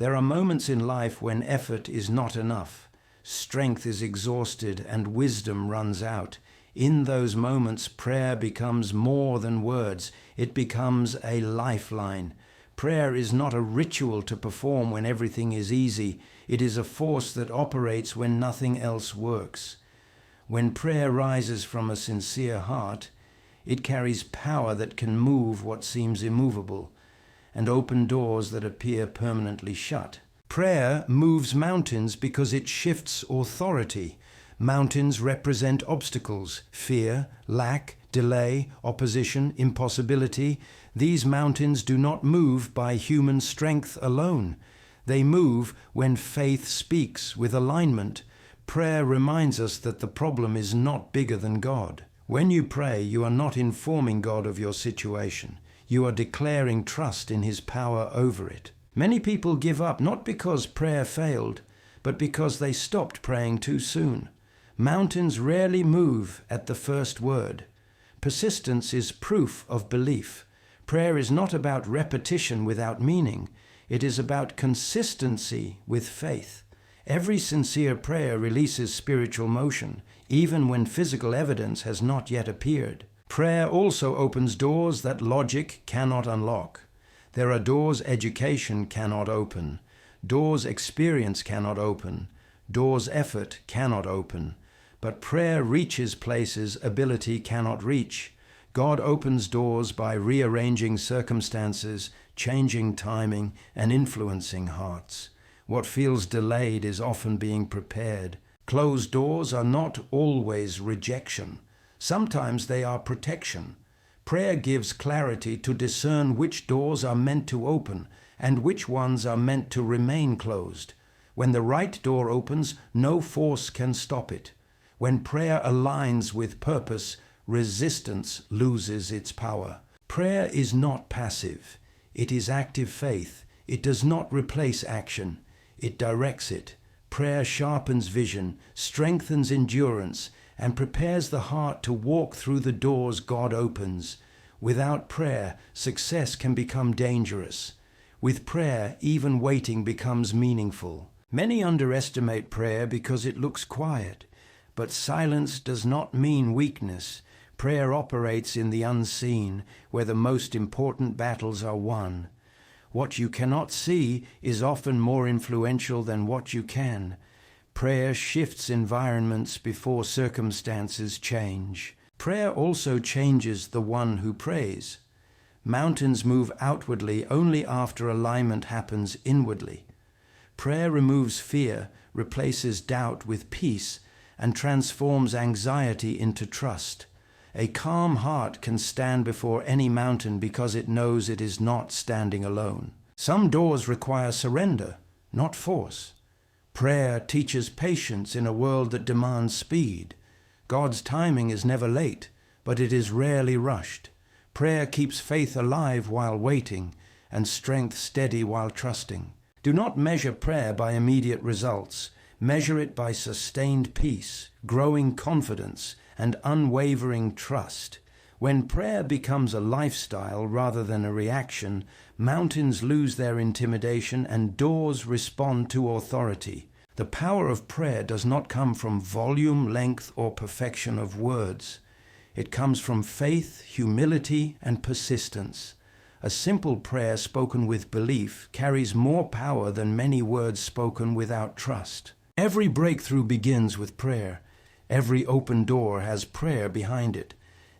There are moments in life when effort is not enough. Strength is exhausted and wisdom runs out. In those moments, prayer becomes more than words. It becomes a lifeline. Prayer is not a ritual to perform when everything is easy. It is a force that operates when nothing else works. When prayer rises from a sincere heart, it carries power that can move what seems immovable and open doors that appear permanently shut. Prayer moves mountains because it shifts authority. Mountains represent obstacles, fear, lack, delay, opposition, impossibility. These mountains do not move by human strength alone. They move when faith speaks with alignment. Prayer reminds us that the problem is not bigger than God. When you pray, you are not informing God of your situation. You are declaring trust in His power over it. Many people give up not because prayer failed, but because they stopped praying too soon. Mountains rarely move at the first word. Persistence is proof of belief. Prayer is not about repetition without meaning. It is about consistency with faith. Every sincere prayer releases spiritual motion, even when physical evidence has not yet appeared. Prayer also opens doors that logic cannot unlock. There are doors education cannot open, doors experience cannot open, doors effort cannot open. But prayer reaches places ability cannot reach. God opens doors by rearranging circumstances, changing timing, and influencing hearts. What feels delayed is often being prepared. Closed doors are not always rejection. Sometimes they are protection. Prayer gives clarity to discern which doors are meant to open and which ones are meant to remain closed. When the right door opens, no force can stop it. When prayer aligns with purpose, resistance loses its power. Prayer is not passive. It is active faith. It does not replace action. It directs it. Prayer sharpens vision, strengthens endurance, and prepares the heart to walk through the doors God opens. Without prayer, success can become dangerous. With prayer, even waiting becomes meaningful. Many underestimate prayer because it looks quiet. But silence does not mean weakness. Prayer operates in the unseen, where the most important battles are won. What you cannot see is often more influential than what you can. Prayer shifts environments before circumstances change. Prayer also changes the one who prays. Mountains move outwardly only after alignment happens inwardly. Prayer removes fear, replaces doubt with peace, and transforms anxiety into trust. A calm heart can stand before any mountain because it knows it is not standing alone. Some doors require surrender, not force. Prayer teaches patience in a world that demands speed. God's timing is never late, but it is rarely rushed. Prayer keeps faith alive while waiting and strength steady while trusting. Do not measure prayer by immediate results. Measure it by sustained peace, growing confidence, and unwavering trust. When prayer becomes a lifestyle rather than a reaction, mountains lose their intimidation and doors respond to authority. The power of prayer does not come from volume, length, or perfection of words. It comes from faith, humility, and persistence. A simple prayer spoken with belief carries more power than many words spoken without trust. Every breakthrough begins with prayer. Every open door has prayer behind it.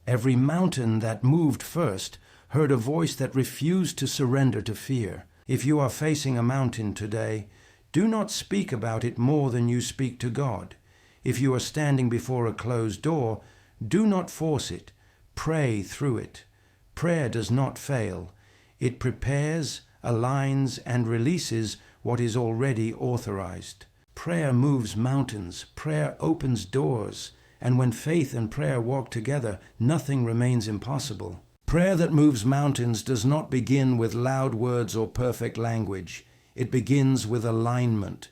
Every mountain that moved first heard a voice that refused to surrender to fear. If you are facing a mountain today, do not speak about it more than you speak to God. If you are standing before a closed door, do not force it. Pray through it. Prayer does not fail. It prepares, aligns, and releases what is already authorized. Prayer moves mountains. Prayer opens doors. And when faith and prayer walk together, nothing remains impossible. Prayer that moves mountains does not begin with loud words or perfect language. It begins with alignment.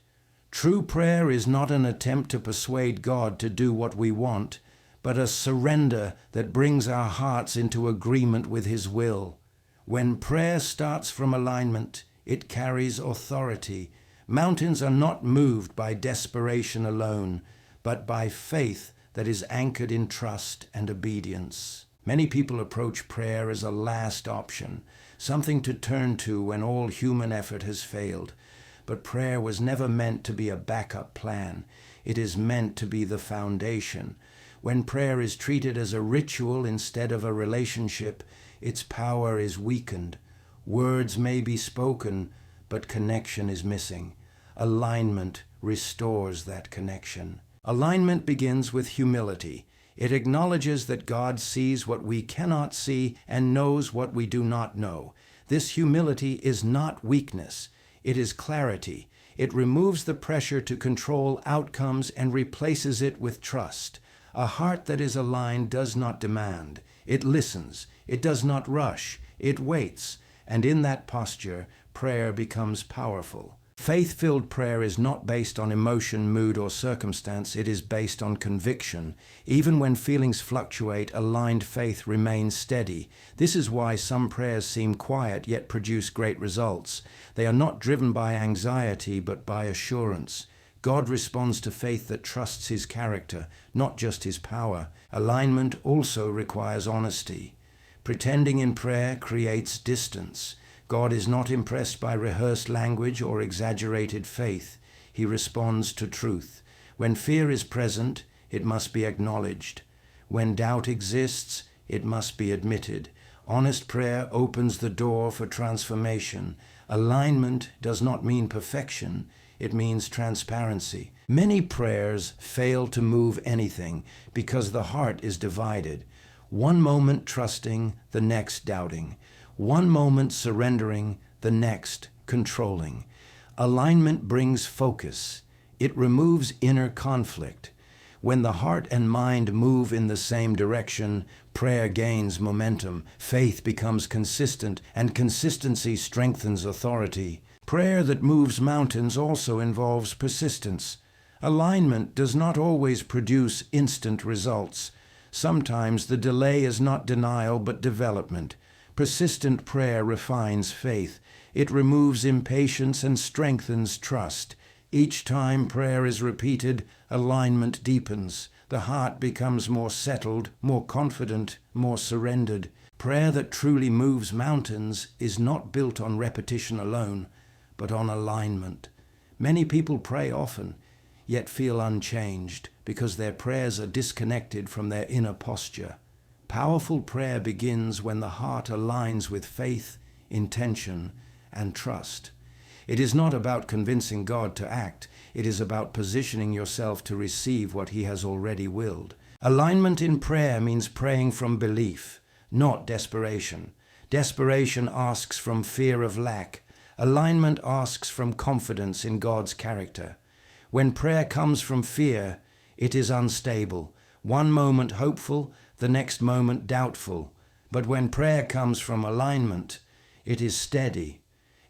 True prayer is not an attempt to persuade God to do what we want, but a surrender that brings our hearts into agreement with His will. When prayer starts from alignment, It carries authority. Mountains are not moved by desperation alone, but by faith that is anchored in trust and obedience. Many people approach prayer as a last option, something to turn to when all human effort has failed. But prayer was never meant to be a backup plan. It is meant to be the foundation. When prayer is treated as a ritual instead of a relationship, its power is weakened. Words may be spoken, but connection is missing. Alignment restores that connection. Alignment begins with humility. It acknowledges that God sees what we cannot see and knows what we do not know. This humility is not weakness. It is clarity. It removes the pressure to control outcomes and replaces it with trust. A heart that is aligned does not demand. It listens. It does not rush. It waits. And in that posture, prayer becomes powerful. Faith-filled prayer is not based on emotion, mood, or circumstance. It is based on conviction. Even when feelings fluctuate, aligned faith remains steady. This is why some prayers seem quiet yet produce great results. They are not driven by anxiety, but by assurance. God responds to faith that trusts His character, not just His power. Alignment also requires honesty. Pretending in prayer creates distance. God is not impressed by rehearsed language or exaggerated faith. He responds to truth. When fear is present, it must be acknowledged. When doubt exists, it must be admitted. Honest prayer opens the door for transformation. Alignment does not mean perfection. It means transparency. Many prayers fail to move anything because the heart is divided. One moment trusting, the next doubting. One moment surrendering, the next controlling. Alignment brings focus. It removes inner conflict. When the heart and mind move in the same direction, prayer gains momentum, faith becomes consistent, and consistency strengthens authority. Prayer that moves mountains also involves persistence. Alignment does not always produce instant results. Sometimes the delay is not denial but development. Persistent prayer refines faith. It removes impatience and strengthens trust. Each time prayer is repeated, alignment deepens. The heart becomes more settled, more confident, more surrendered. Prayer that truly moves mountains is not built on repetition alone, but on alignment. Many people pray often, yet feel unchanged because their prayers are disconnected from their inner posture. Powerful prayer begins when the heart aligns with faith, intention, and trust. It is not about convincing God to act. It is about positioning yourself to receive what He has already willed. Alignment in prayer means praying from belief, not desperation. Desperation asks from fear of lack. Alignment asks from confidence in God's character. When prayer comes from fear, it is unstable. One moment hopeful, the next moment doubtful. But when prayer comes from alignment, it is steady.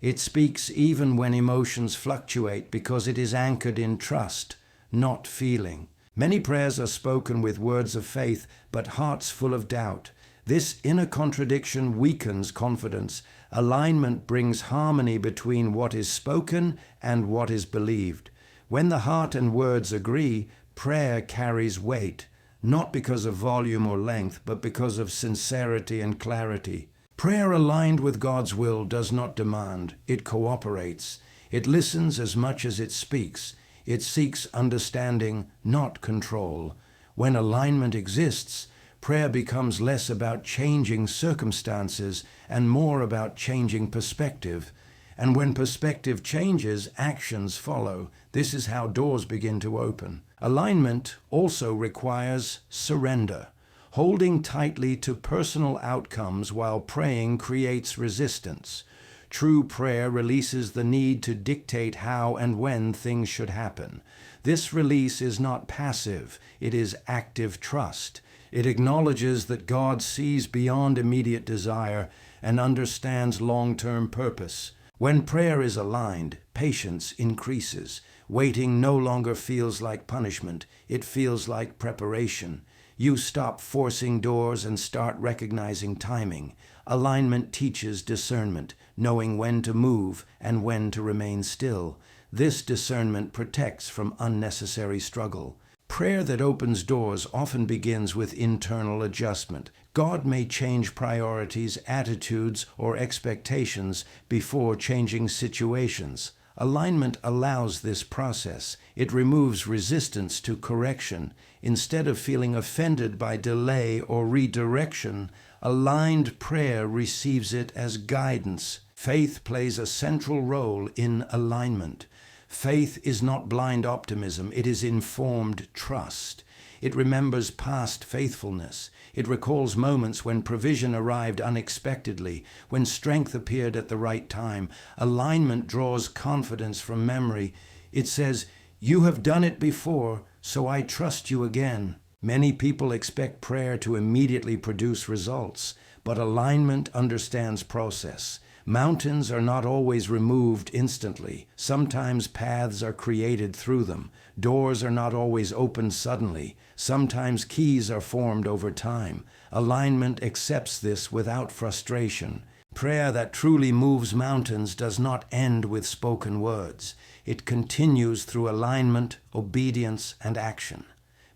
It speaks even when emotions fluctuate because it is anchored in trust, not feeling. Many prayers are spoken with words of faith, but hearts full of doubt. This inner contradiction weakens confidence. Alignment brings harmony between what is spoken and what is believed. When the heart and words agree, prayer carries weight. Not because of volume or length, but because of sincerity and clarity. Prayer aligned with God's will does not demand, it cooperates. It listens as much as it speaks. It seeks understanding, not control. When alignment exists, prayer becomes less about changing circumstances and more about changing perspective. And when perspective changes, actions follow. This is how doors begin to open. Alignment also requires surrender. Holding tightly to personal outcomes while praying creates resistance. True prayer releases the need to dictate how and when things should happen. This release is not passive, it is active trust. It acknowledges that God sees beyond immediate desire and understands long-term purpose. When prayer is aligned, patience increases. Waiting no longer feels like punishment, it feels like preparation. You stop forcing doors and start recognizing timing. Alignment teaches discernment. knowing when to move and when to remain still. This discernment protects from unnecessary struggle. Prayer that opens doors often begins with internal adjustment. God may change priorities, attitudes, or expectations before changing situations. Alignment allows this process. It removes resistance to correction. Instead of feeling offended by delay or redirection, aligned prayer receives it as guidance. Faith plays a central role in alignment. Faith is not blind optimism, it is informed trust. It remembers past faithfulness. It recalls moments when provision arrived unexpectedly, when strength appeared at the right time. Alignment draws confidence from memory. It says, "You have done it before, so I trust you again." Many people expect prayer to immediately produce results, but alignment understands process. Mountains are not always removed instantly. Sometimes paths are created through them. Doors are not always opened suddenly. Sometimes keys are formed over time. Alignment accepts this without frustration. Prayer that truly moves mountains does not end with spoken words. It continues through alignment, obedience, and action.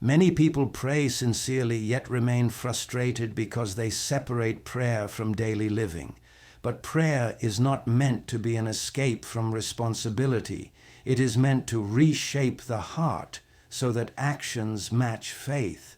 Many people pray sincerely yet remain frustrated because they separate prayer from daily living. But prayer is not meant to be an escape from responsibility. It is meant to reshape the heart so that actions match faith.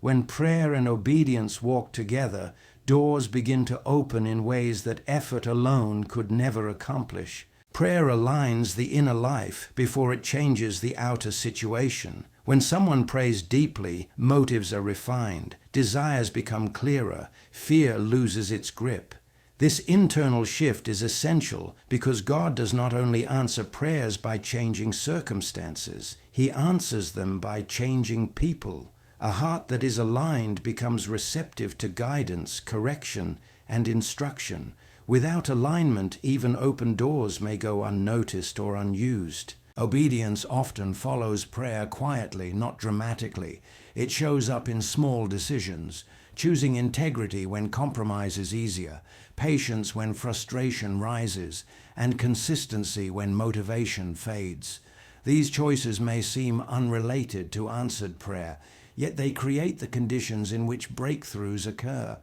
When prayer and obedience walk together, doors begin to open in ways that effort alone could never accomplish. Prayer aligns the inner life before it changes the outer situation. When someone prays deeply, motives are refined, desires become clearer, fear loses its grip. This internal shift is essential because God does not only answer prayers by changing circumstances, He answers them by changing people. A heart that is aligned becomes receptive to guidance, correction, and instruction. Without alignment, even open doors may go unnoticed or unused. Obedience often follows prayer quietly, not dramatically. It shows up in small decisions, choosing integrity when compromise is easier, patience when frustration rises, and consistency when motivation fades. These choices may seem unrelated to answered prayer, yet they create the conditions in which breakthroughs occur.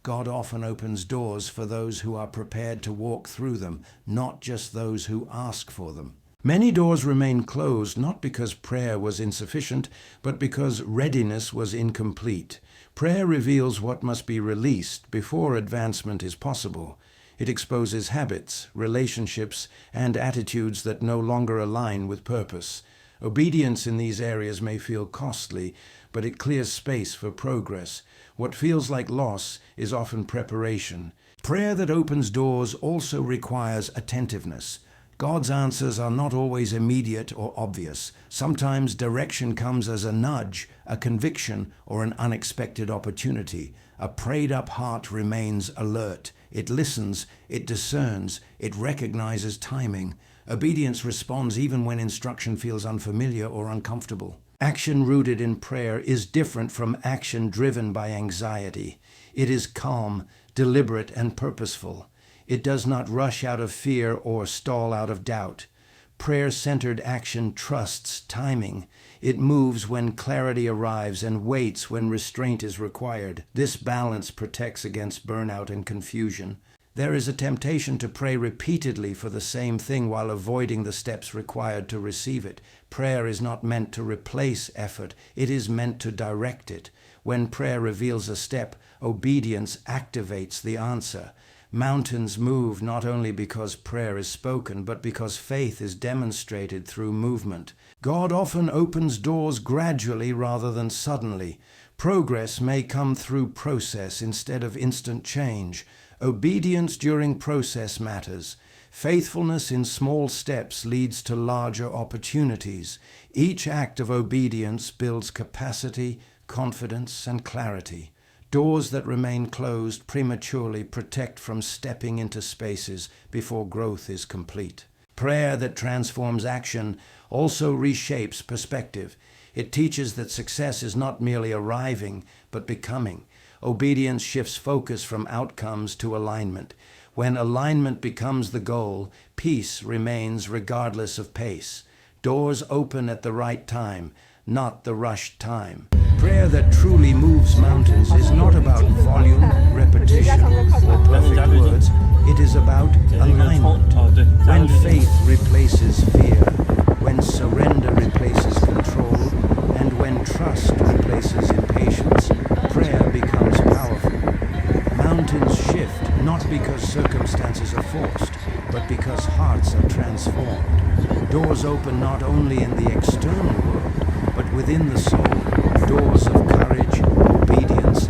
God often opens doors for those who are prepared to walk through them, not just those who ask for them. Many doors remain closed not because prayer was insufficient, but because readiness was incomplete. Prayer reveals what must be released before advancement is possible. It exposes habits, relationships, and attitudes that no longer align with purpose. Obedience in these areas may feel costly, but it clears space for progress. What feels like loss is often preparation. Prayer that opens doors also requires attentiveness. God's answers are not always immediate or obvious. Sometimes direction comes as a nudge, a conviction, or an unexpected opportunity. A prayed-up heart remains alert. It listens, it discerns, it recognizes timing. Obedience responds even when instruction feels unfamiliar or uncomfortable. Action rooted in prayer is different from action driven by anxiety. It is calm, deliberate, and purposeful. It does not rush out of fear or stall out of doubt. Prayer-centered action trusts timing. It moves when clarity arrives and waits when restraint is required. This balance protects against burnout and confusion. There is a temptation to pray repeatedly for the same thing while avoiding the steps required to receive it. Prayer is not meant to replace effort. It is meant to direct it. When prayer reveals a step, obedience activates the answer. Mountains move not only because prayer is spoken, but because faith is demonstrated through movement. God often opens doors gradually rather than suddenly. Progress may come through process instead of instant change. Obedience during process matters. Faithfulness in small steps leads to larger opportunities. Each act of obedience builds capacity, confidence, and clarity. Doors that remain closed prematurely protect from stepping into spaces before growth is complete. Prayer that transforms action also reshapes perspective. It teaches that success is not merely arriving, but becoming. Obedience shifts focus from outcomes to alignment. When alignment becomes the goal, peace remains regardless of pace. Doors open at the right time, not the rushed time. Prayer that truly moves mountains is not about volume, repetition, or perfect words. It is about alignment. When faith replaces fear, when surrender replaces control, and when trust replaces impatience, prayer becomes powerful. Mountains shift not because circumstances are forced, but because hearts are transformed. Doors open not only in the external world, but within the soul. Doors of courage, obedience,